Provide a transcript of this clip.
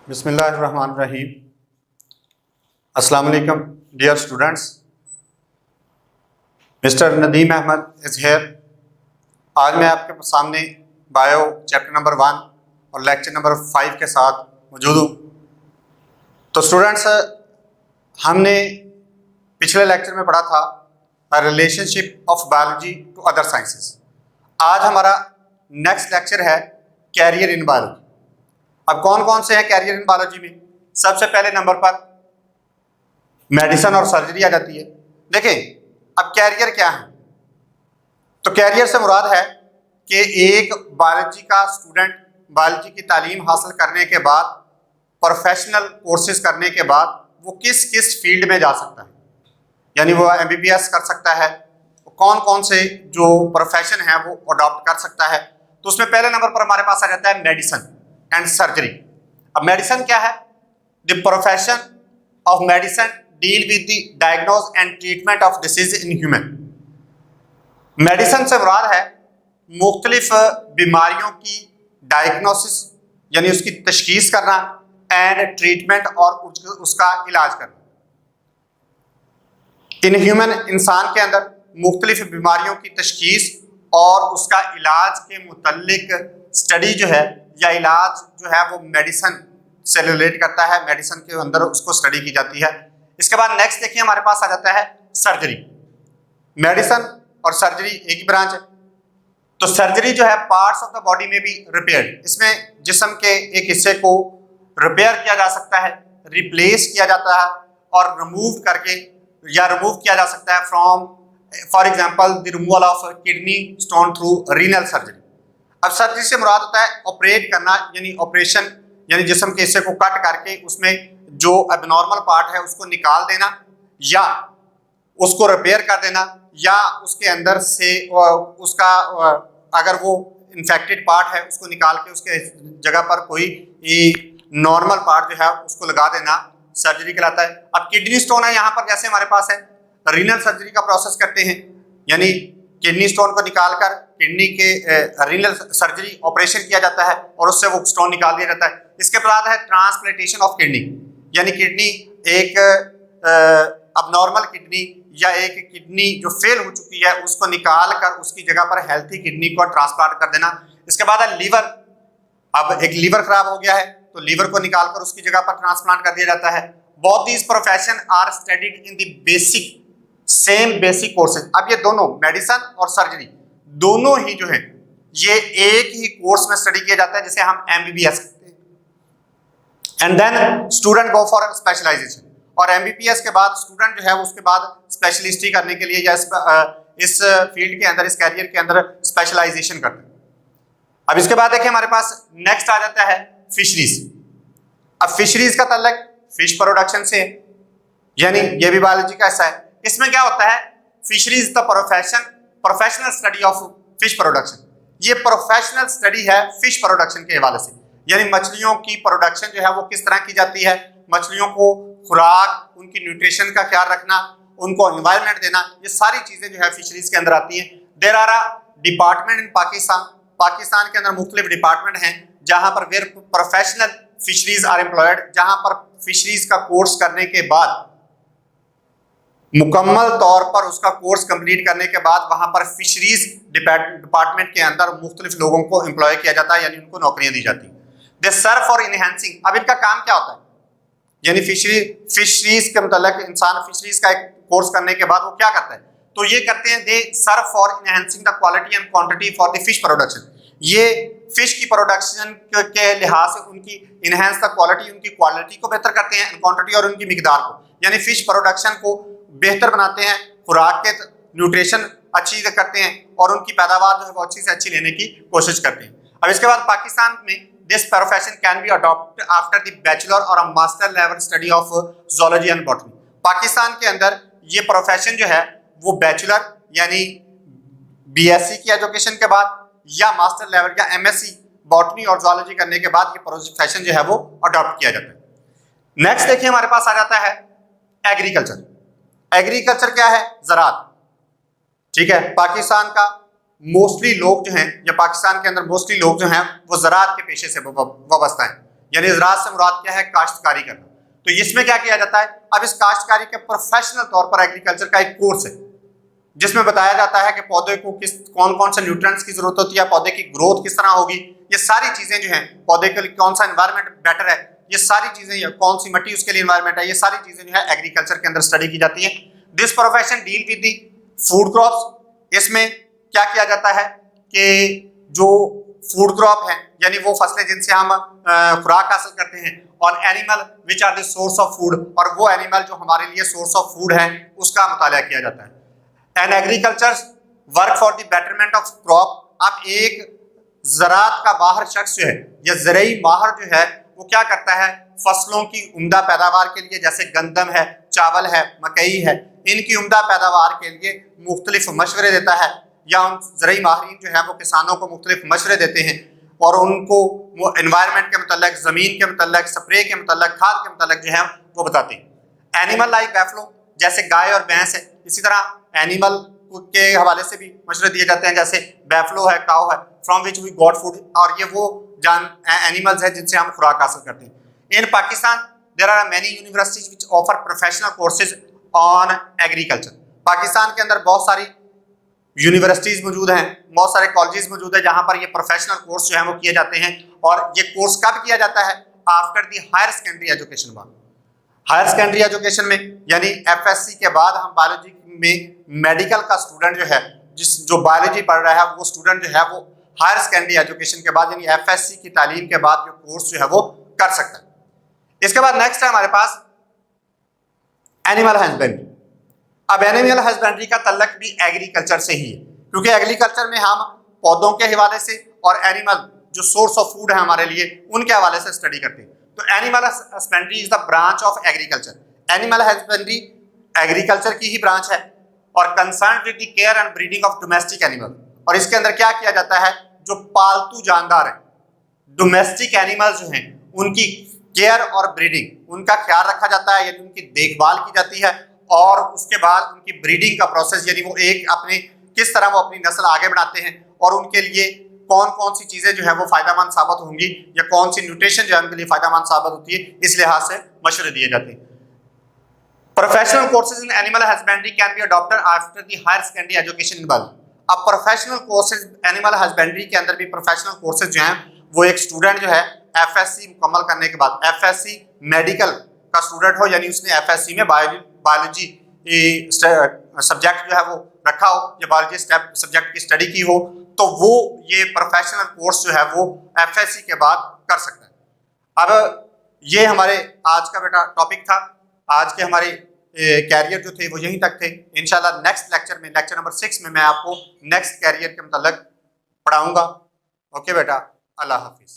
बिस्मिल्लाहिर्रहमानिर्रहीम। अस्सलाम वालेकुम dear students. Mister Nadeem Ahmad is here. आज मैं आपके सामने बायो चैप्टर नंबर 1 और लेक्चर नंबर 5 के साथ मौजूद हूँ। तो स्टूडेंट्स, हमने पिछले लेक्चर में पढ़ा था relationship of biology to other sciences. आज हमारा नेक्स्ट लेक्चर है कैरियर इन बायोलॉजी। अब कौन कौन से हैं कैरियर इन बायोलॉजी में? सबसे पहले नंबर पर मेडिसिन और सर्जरी आ जाती है। देखें अब कैरियर क्या है, तो कैरियर से मुराद है कि एक बायोलॉजी का स्टूडेंट बायोलॉजी की तालीम हासिल करने के बाद, प्रोफेशनल कोर्सेज करने के बाद वो किस किस फील्ड में जा सकता है, यानी वो MBBS कर सकता है, कौन कौन से जो प्रोफेशन है वो अडॉप्ट कर सकता है। तो उसमें पहले नंबर पर हमारे पास आ जाता है मेडिसिन एंड सर्जरी। अब मेडिसिन क्या है? The profession of medicine deal with the diagnose and treatment of disease in human. Medicine से मुराद है मुख्तलिफ बीमारियों की डायग्नोसिस यानी उसकी तशखीस करना एंड ट्रीटमेंट और उसका इलाज करना। इन ह्यूमन इंसान के अंदर मुख्तलिफ बीमारियों की तशखीस और उसका इलाज के मुतल्लिक स्टडी जो है या इलाज जो है वो मेडिसिन से रिलेट करता है, मेडिसिन के अंदर उसको स्टडी की जाती है। इसके बाद नेक्स्ट देखिए हमारे पास आ जाता है सर्जरी। मेडिसिन और सर्जरी एक ही ब्रांच है। तो सर्जरी जो है पार्ट्स ऑफ द बॉडी में भी रिपेयर, इसमें जिस्म के एक हिस्से को रिपेयर किया जा सकता है, रिप्लेस किया जाता है और रिमूव किया जा सकता है from for example the removal of kidney stone through renal surgery. अब सर्जरी से मुराद होता है ऑपरेट करना, यानी ऑपरेशन यानी जिस्म के हिस्से को कट करके उसमें जो एबनॉर्मल पार्ट है उसको निकाल देना या उसको रिपेयर कर देना, या उसके अंदर से उसका अगर वो इन्फेक्टेड पार्ट है उसको निकाल के उसके जगह पर कोई नॉर्मल पार्ट जो है उसको लगा देना सर्जरी कहलाता है। अब किडनी स्टोन है, यहाँ पर जैसे हमारे पास है रीनल सर्जरी का प्रोसेस करते हैं, यानी किडनी स्टोन को निकालकर किडनी के रीनल सर्जरी ऑपरेशन किया जाता है और उससे वो स्टोन निकाल दिया जाता है। इसके बाद है ट्रांसप्लांटेशन ऑफ किडनी, यानी किडनी एक अबनॉर्मल किडनी या एक किडनी जो फेल हो चुकी है उसको निकाल कर उसकी जगह पर हेल्थी किडनी को ट्रांसप्लांट कर देना। इसके बाद है लीवर। अब एक लीवर खराब हो गया है तो लीवर को निकाल कर उसकी जगह पर ट्रांसप्लांट कर दिया जाता है। Both these profession are studied in the same basic courses. अब ये दोनों मेडिसिन और सर्जरी दोनों ही जो है ये एक ही कोर्स में स्टडी किया जाता है जिसे हम MBBS कहते हैं। And then student go for specialisation, और MBBS के बाद स्टूडेंट जो है उसके बाद स्पेशलिस्टी करने के लिए या इस फील्ड के अंदर, इस कैरियर के अंदर स्पेशलाइजेशन करते हैं। अब इसके बाद देखिए हमारे पास नेक्स्ट आ जाता है फिशरीज। अब फिशरीज का ताल्लुक फिश प्रोडक्शन से, यानी ये भी बायोलॉजी का हिस्सा है। इसमें क्या होता है? Fisheries the professional study of fish production. ये प्रोफेशनल स्टडी है फिश प्रोडक्शन के हवाले से, यानी मछलियों की प्रोडक्शन जो है वो किस तरह की जाती है, मछलियों को खुराक, उनकी न्यूट्रिशन का ख्याल रखना, उनको एनवायरनमेंट देना, ये सारी चीजें जो है फिशरीज के अंदर आती हैं। There are a department in Pakistan के अंदर मुख्तलिफ डिपार्टमेंट हैं जहां पर where professional fisheries are employed, जहां पर फिशरीज का कोर्स करने के बाद, मुकम्मल तौर पर उसका कोर्स कंप्लीट करने के बाद वहां पर फिशरीज डिपार्टमेंट के अंदर मुख्तलिफ लोगों को एम्प्लॉय किया जाता है, यानी उनको नौकरियां दी जाती हैं। They serve for enhancing. अब इनका काम क्या होता है? यानी फिशरीज के मतलब इंसान फिशरीज का एक कोर्स करने के बाद वो क्या करता है? तो ये करते हैं they serve for enhancing the quality and quantity for the fish production. ये फिश की प्रोडक्शन के लिहाज से उनकी इनहेंस द क्वालिटी, उनकी क्वालिटी को बेहतर करते हैं, क्वांटिटी और उनकी मिकदार को, यानी फिश प्रोडक्शन को बेहतर बनाते हैं, खुराक के न्यूट्रिशन अच्छी करते हैं और उनकी पैदावार जो है वो अच्छी से अच्छी लेने की कोशिश करते हैं। अब इसके बाद पाकिस्तान में this profession can be adopt after the bachelor और master level study of zoology and botany. Pakistan के अंदर ये प्रोफेशन जो है वो बैचलर यानी BSc की एजुकेशन के बाद या मास्टर लेवल या MSc बॉटनी और जूलॉजी करने के बाद ये प्रोफेशन जो है वो अडॉप्ट किया जाता है। नेक्स्ट देखिए हमारे पास आ जाता है एग्रीकल्चर। एग्रीकल्चर क्या है? ज़राअत। ठीक है, पाकिस्तान का मोस्टली लोग जो हैं या पाकिस्तान के अंदर मोस्टली लोग जो हैं वो ज़राअत के पेशे से वाबस्ता हैं, यानी ज़राअत से मुराद क्या है, काश्तकारी करना। तो इसमें क्या किया जाता है, अब इस काश्तकारी के प्रोफेशनल तौर पर एग्रीकल्चर का एक कोर्स है जिसमें बताया जाता है कि पौधे को कौन कौन से न्यूट्रिएंट्स की जरूरत होती है, पौधे की ग्रोथ किस तरह होगी, ये सारी चीजें जो हैं, पौधे के लिए कौन सा एनवायरनमेंट बेटर है, ये सारी चीजें, कौन सी मिट्टी उसके लिए एनवायरनमेंट है, ये सारी चीजें जो है एग्रीकल्चर के अंदर स्टडी की जाती है। This profession deal with the food crops. इसमें क्या किया जाता है कि जो फूड क्रॉप है यानी वो फसलें जिनसे हम खुराक हासिल करते हैं, और animal which are the source of food, और वो एनिमल जो हमारे लिए सोर्स ऑफ फूड है उसका मुताला किया जाता है। And agriculture work for the betterment of crop. अब एक ज़राअत का माहिर शख्स जो है या ज़रई माहिर जो है वो क्या करता है, फसलों की उम्दा पैदावार के लिए, जैसे गंदम है, चावल है, मकई है, इनकी उम्दा पैदावार के लिए मुख्तलिफ मशवरे देता है, या उन ज़रई माहिरीन जो है वो किसानों को मुख्तलिफ मशवरे देते हैं और उनको वो एनवायरनमेंट के मतलब, ज़मीन के मतलब, स्प्रे के मतलब, खाद के मतलब जो है वो बताते हैं। एनिमल लाइक बैफलो, जैसे गाय और भैंस है, इसी तरह एनिमल के हवाले से भी मशवरे दिए जाते हैं, जैसे बैफलो है, काऊ है, from which we got food, और ये वो एनिमल्स है जिनसे हम खुराक हासिल करते हैं। In Pakistan there are many universities which offer professional courses on agriculture. Pakistan के अंदर बहुत सारी यूनिवर्सिटीज मौजूद हैं, बहुत सारे कॉलेजेस मौजूद है जहां पर ये प्रोफेशनल कोर्स जो है वो किए जाते हैं। और ये कोर्स कब किया जाता है, after the higher secondary education बाद। हायर सेकेंडरी एजुकेशन में यानी FSC के बाद हम बायोलॉजी में मेडिकल का स्टूडेंट जो है, जो बायोलॉजी पढ़ रहा है, वो स्टूडेंट जो है वो हायर सेकेंडरी एजुकेशन के बाद यानी FSC की तालीम के बाद जो कोर्स जो है वो कर सकता है। इसके बाद नेक्स्ट है हमारे पास एनिमल हस्बेंड्री। अब एनिमल हस्बेंड्री का तल्लक भी एग्रीकल्चर से ही है, क्योंकि एग्रीकल्चर में हम पौधों के हवाले से और एनिमल जो सोर्स ऑफ फूड है हमारे लिए उनके हवाले से स्टडी करते हैं। तो animal husbandry is the branch of agriculture. Animal husbandry agriculture की ही ब्रांच है और concern with the care and breeding of domestic animal. और इसके अंदर क्या किया जाता है, जो पालतू जानदार हैं, डोमेस्टिक एनिमल्स जो हैं, उनकी केयर और ब्रीडिंग, उनका ख्याल रखा जाता है, यानी उनकी देखभाल की जाती है, और उसके बाद उनकी ब्रीडिंग का प्रोसेस, यानी वो एक अपने किस तरह वो अपनी नस्ल आगे बढ़ाते हैं और उनके लिए कौन कौन सी चीजें जो है वो फायदेमंद साबित होंगी या कौन सी न्यूट्रिशन जो है उनके लिए फायदेमंद साबित होती है, इस लिहाज से मशवरे दिए जाते हैं। Professional courses in animal husbandry can be adopted after the higher secondary education in biology. अब प्रोफेशनल कोर्सेज एनिमल हस्बेंड्री के अंदर भी प्रोफेशनल कोर्सेज जो हैं वो एक स्टूडेंट जो है FSC मुकम्मल करने के बाद, FSC मेडिकल का स्टूडेंट हो यानी उसने FSC में बायोलॉजी सब्जेक्ट जो है वो रखा हो या बायोलॉजी सब्जेक्ट की स्टडी की हो, तो वो ये प्रोफेशनल कोर्स जो है वो FSC के बाद कर सकता है। अब ये हमारे आज का बेटा टॉपिक था। आज के हमारे कैरियर जो थे वो यहीं तक थे। इंशाल्लाह नेक्स्ट लेक्चर में, लेक्चर नंबर 6 में मैं आपको नेक्स्ट कैरियर के मतलब पढ़ाऊंगा। ओके बेटा, अल्लाह हाफिज।